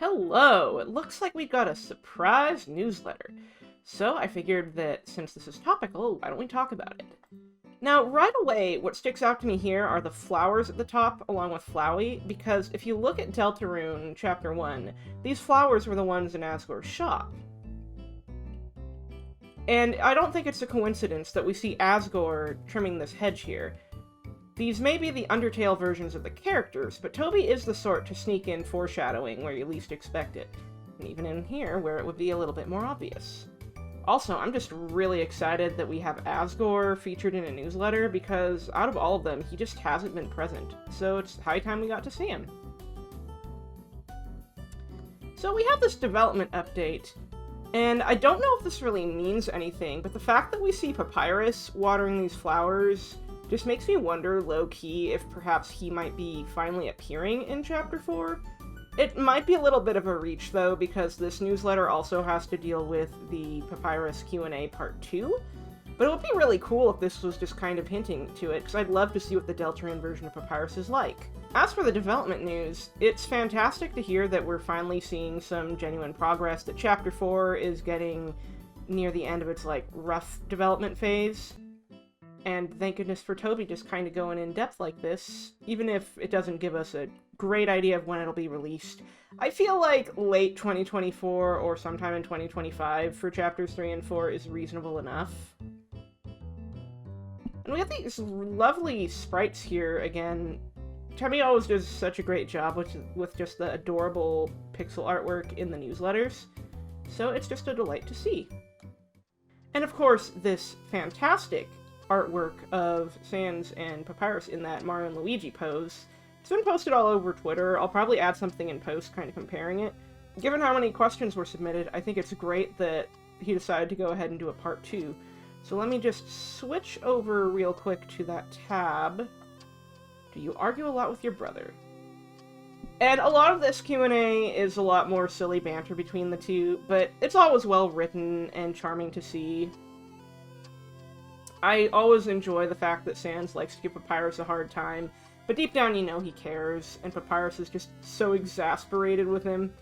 Hello! It looks like we got a surprise newsletter. So I figured that since this is topical, why don't we talk about it? Now, right away, what sticks out to me here are the flowers at the top, along with Flowey, because if you look at Deltarune Chapter 1, these flowers were the ones in Asgore's shop. And I don't think it's a coincidence that we see Asgore trimming this hedge here. These may be the Undertale versions of the characters, but Toby is the sort to sneak in foreshadowing where you least expect it, and even in here where it would be a little bit more obvious. Also, I'm just really excited that we have Asgore featured in a newsletter, because out of all of them, he just hasn't been present, so it's high time we got to see him. So we have this development update, and I don't know if this really means anything, but the fact that we see Papyrus watering these flowers just makes me wonder, low-key, if perhaps he might be finally appearing in Chapter 4. It might be a little bit of a reach, though, because this newsletter also has to deal with the Papyrus Q&A Part 2, but it would be really cool if this was just kind of hinting to it, because I'd love to see what the Deltarune version of Papyrus is like. As for the development news, it's fantastic to hear that we're finally seeing some genuine progress, that Chapter 4 is getting near the end of its, rough development phase. And thank goodness for Toby just kind of going in depth like this, even if it doesn't give us a great idea of when it'll be released. I feel like late 2024 or sometime in 2025 for Chapters 3 and 4 is reasonable enough. And we have these lovely sprites here again. Toby always does such a great job with just the adorable pixel artwork in the newsletters, so it's just a delight to see. And of course, this fantastic artwork of Sans and Papyrus in that Mario and Luigi pose. It's been posted all over Twitter. I'll probably add something in post kind of comparing it. Given how many questions were submitted, I think it's great that he decided to go ahead and do a part 2. So let me just switch over real quick to that tab. Do you argue a lot with your brother? And a lot of this Q&A is a lot more silly banter between the two, but it's always well written and charming to see. I always enjoy the fact that Sans likes to give Papyrus a hard time, but deep down you know he cares, and Papyrus is just so exasperated with him.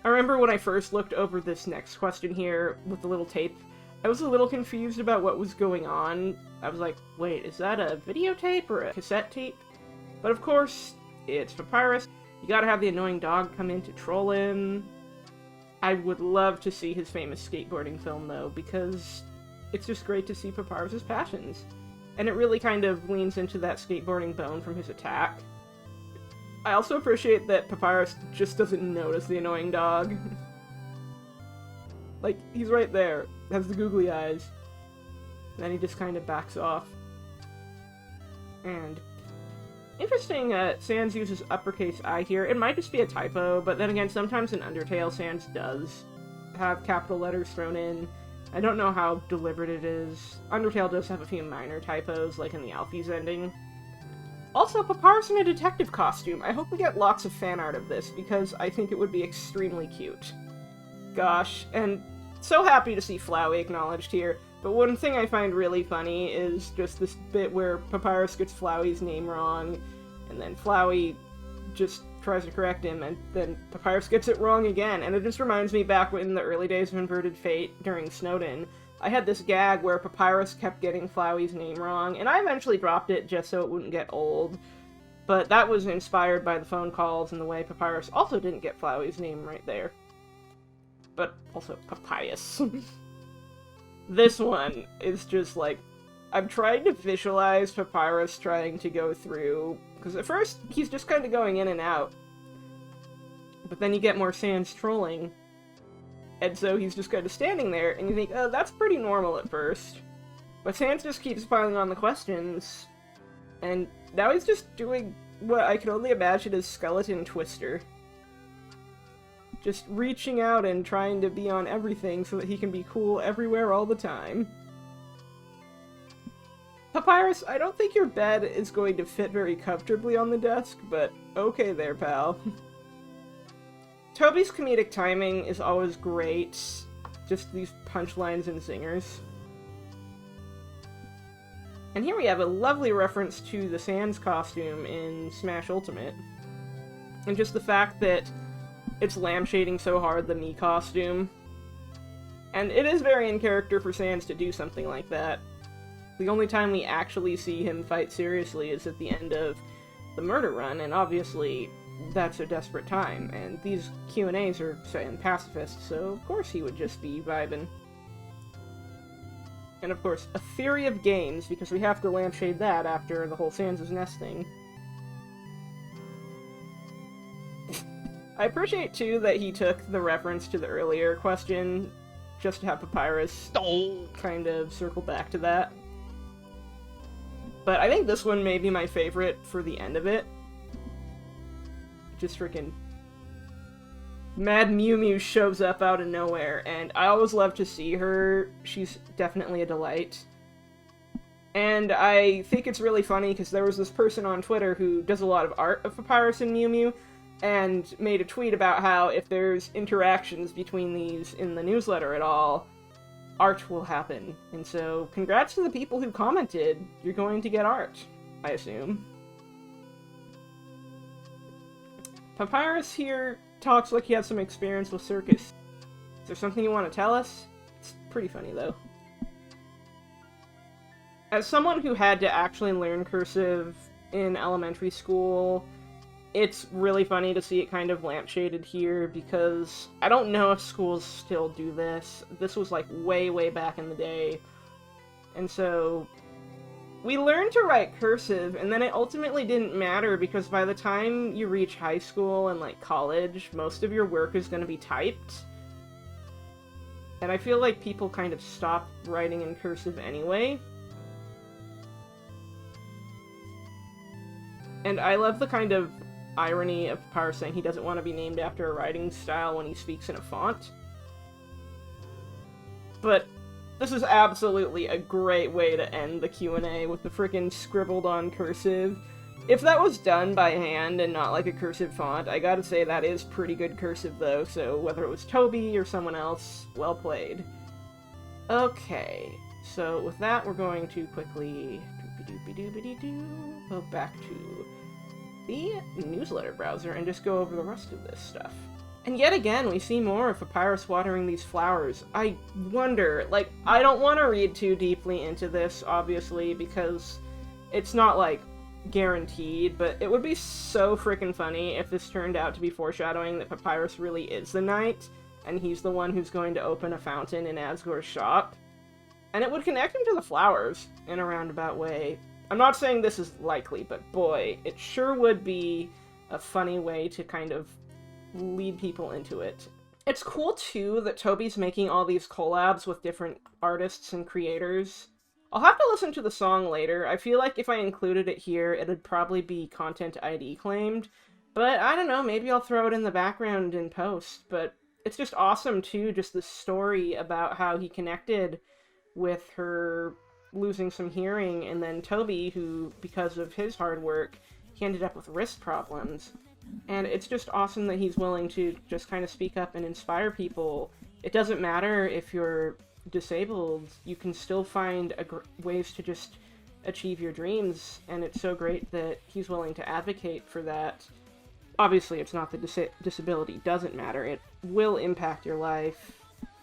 I remember when I first looked over this next question here with the little tape, I was a little confused about what was going on. I was like, wait, is that a videotape or a cassette tape? But of course, it's Papyrus. You gotta have the annoying dog come in to troll him. I would love to see his famous skateboarding film, though, because it's just great to see Papyrus's passions. And it really kind of leans into that skateboarding bone from his attack. I also appreciate that Papyrus just doesn't notice the annoying dog. He's right there, has the googly eyes. And then he just kind of backs off. And interesting, Sans uses uppercase I here. It might just be a typo, but then again, sometimes in Undertale, Sans does have capital letters thrown in. I don't know how deliberate it is. Undertale does have a few minor typos, like in the Alfie's ending. Also, Papyrus in a detective costume. I hope we get lots of fan art of this, because I think it would be extremely cute. Gosh, and so happy to see Flowey acknowledged here, but one thing I find really funny is just this bit where Papyrus gets Flowey's name wrong, and then Flowey just tries to correct him, and then Papyrus gets it wrong again, and it just reminds me back in the early days of Inverted Fate during Snowden, I had this gag where Papyrus kept getting Flowey's name wrong, and I eventually dropped it just so it wouldn't get old, but that was inspired by the phone calls and the way Papyrus also didn't get Flowey's name right there. But also Papyrus. This one is just I'm trying to visualize Papyrus trying to go through, because at first, he's just kind of going in and out. But then you get more Sans trolling. And so he's just kind of standing there, and you think, oh, that's pretty normal at first. But Sans just keeps piling on the questions. And now he's just doing what I can only imagine as Skeleton Twister. Just reaching out and trying to be on everything so that he can be cool everywhere all the time. Papyrus, I don't think your bed is going to fit very comfortably on the desk, but okay there, pal. Toby's comedic timing is always great. Just these punchlines and zingers. And here we have a lovely reference to the Sans costume in Smash Ultimate. And just the fact that it's lampshading so hard the Mii costume. And it is very in character for Sans to do something like that. The only time we actually see him fight seriously is at the end of the murder run, and obviously that's a desperate time, and these Q&As are saying pacifist, so of course he would just be vibing. And of course, a theory of games, because we have to lampshade that after the whole Sans' Nest thing. I appreciate, too, that he took the reference to the earlier question, just to have Papyrus kind of circle back to that. But I think this one may be my favorite for the end of it. Just freaking Mad Mew Mew shows up out of nowhere, and I always love to see her. She's definitely a delight. And I think it's really funny, because there was this person on Twitter who does a lot of art of Papyrus and Mew Mew, and made a tweet about how if there's interactions between these in the newsletter at all, art will happen. And so, congrats to the people who commented. You're going to get art, I assume. Papyrus here talks like he has some experience with circus. Is there something you want to tell us? It's pretty funny, though. As someone who had to actually learn cursive in elementary school, it's really funny to see it kind of lampshaded here, because I don't know if schools still do this. This was like way, way back in the day. And so we learned to write cursive, and then it ultimately didn't matter, because by the time you reach high school and like college, most of your work is going to be typed. And I feel like people kind of stop writing in cursive anyway. And I love the kind of irony of Papyrus saying he doesn't want to be named after a writing style when he speaks in a font. But this is absolutely a great way to end the Q&A with the frickin' scribbled on cursive. If that was done by hand and not like a cursive font, I gotta say that is pretty good cursive though, so whether it was Toby or someone else, well played. Okay, so with that we're going to quickly go back to the newsletter browser and just go over the rest of this stuff. And yet again, we see more of Papyrus watering these flowers. I wonder, like, I don't want to read too deeply into this, obviously, because it's not, like, guaranteed, but it would be so freaking funny if this turned out to be foreshadowing that Papyrus really is the knight, and he's the one who's going to open a fountain in Asgore's shop. And it would connect him to the flowers in a roundabout way. I'm not saying this is likely, but boy, it sure would be a funny way to kind of lead people into it. It's cool, too, that Toby's making all these collabs with different artists and creators. I'll have to listen to the song later. I feel like if I included it here, it'd probably be content ID claimed. But I don't know, maybe I'll throw it in the background in post. But it's just awesome, too, just the story about how he connected with her losing some hearing, and then Toby, who, because of his hard work, he ended up with wrist problems. And it's just awesome that he's willing to just kind of speak up and inspire people. It doesn't matter if you're disabled, you can still find ways to just achieve your dreams, and it's so great that he's willing to advocate for that. Obviously, it's not that disability doesn't matter. It will impact your life.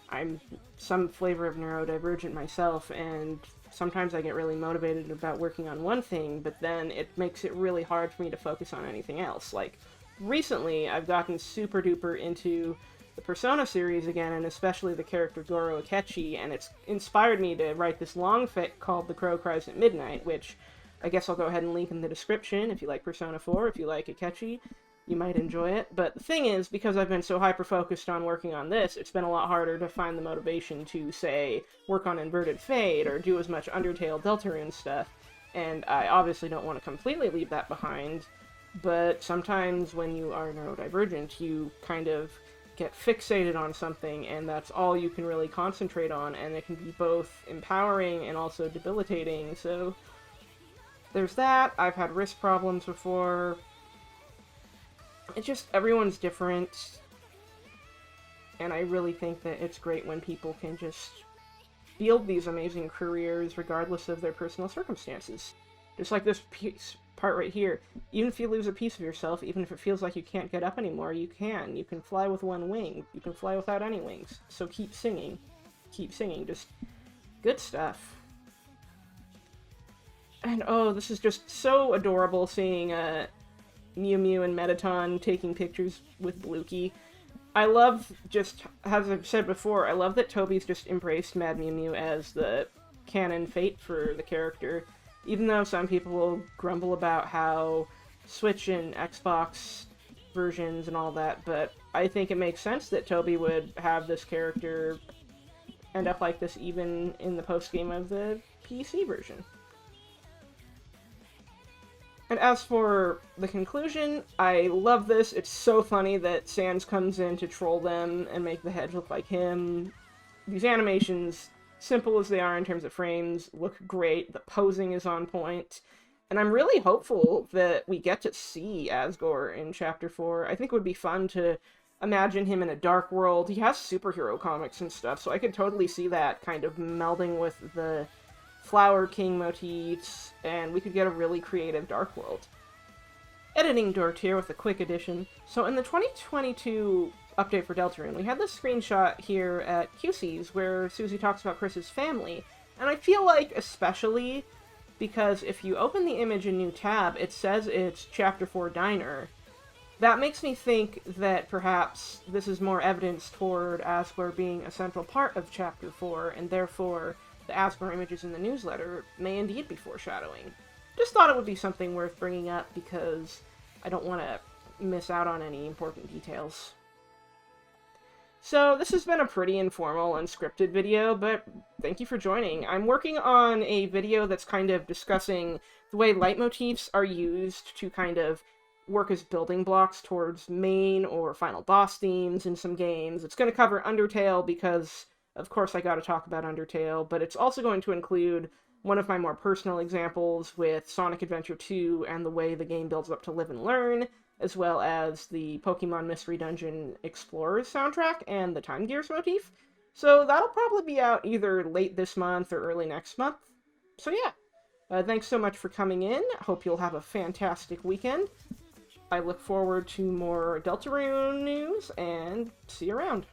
I'm some flavor of neurodivergent myself, and sometimes I get really motivated about working on one thing, but then it makes it really hard for me to focus on anything else. Like, recently, I've gotten super duper into the Persona series again, and especially the character Goro Akechi, and it's inspired me to write this long fic called The Crow Cries at Midnight, which I guess I'll go ahead and link in the description if you like Persona 4, if you like Akechi. You might enjoy it. But the thing is, because I've been so hyper-focused on working on this, it's been a lot harder to find the motivation to, say, work on Inverted Fate, or do as much Undertale Deltarune stuff, and I obviously don't want to completely leave that behind, but sometimes when you are neurodivergent, you kind of get fixated on something, and that's all you can really concentrate on, and it can be both empowering and also debilitating, so there's that. I've had wrist problems before. It's just, everyone's different, and I really think that it's great when people can just build these amazing careers regardless of their personal circumstances. Just like this part right here. Even if you lose a piece of yourself, even if it feels like you can't get up anymore, you can. You can fly with one wing. You can fly without any wings. So keep singing. Keep singing. Just good stuff. And oh, this is just so adorable seeing Mew Mew and Mettaton taking pictures with Blukey. I love, just, as I've said before, I love that Toby's just embraced Mad Mew Mew as the canon fate for the character. Even though some people will grumble about how Switch and Xbox versions and all that, but I think it makes sense that Toby would have this character end up like this even in the post-game of the PC version. And as for the conclusion, I love this. It's so funny that Sans comes in to troll them and make the hedge look like him. These animations, simple as they are in terms of frames, look great. The posing is on point. And I'm really hopeful that we get to see Asgore in Chapter 4. I think it would be fun to imagine him in a dark world. He has superhero comics and stuff, so I could totally see that kind of melding with the Flower King motifs, and we could get a really creative Dark World. Editing Dork here with a quick addition. So in the 2022 update for Deltarune, we had this screenshot here at QC's where Susie talks about Chris's family, and I feel like especially because if you open the image in New Tab, it says it's Chapter 4 Diner. That makes me think that perhaps this is more evidence toward Asgore being a central part of Chapter 4, and therefore the Asgore images in the newsletter may indeed be foreshadowing. Just thought it would be something worth bringing up because I don't want to miss out on any important details. So this has been a pretty informal, unscripted video, but thank you for joining. I'm working on a video that's kind of discussing the way leitmotifs are used to kind of work as building blocks towards main or final boss themes in some games. It's going to cover Undertale because of course I gotta talk about Undertale, but it's also going to include one of my more personal examples with Sonic Adventure 2 and the way the game builds up to Live and Learn, as well as the Pokemon Mystery Dungeon Explorers soundtrack and the Time Gears motif. So that'll probably be out either late this month or early next month. So yeah, thanks so much for coming in. Hope you'll have a fantastic weekend. I look forward to more Deltarune news, and see you around.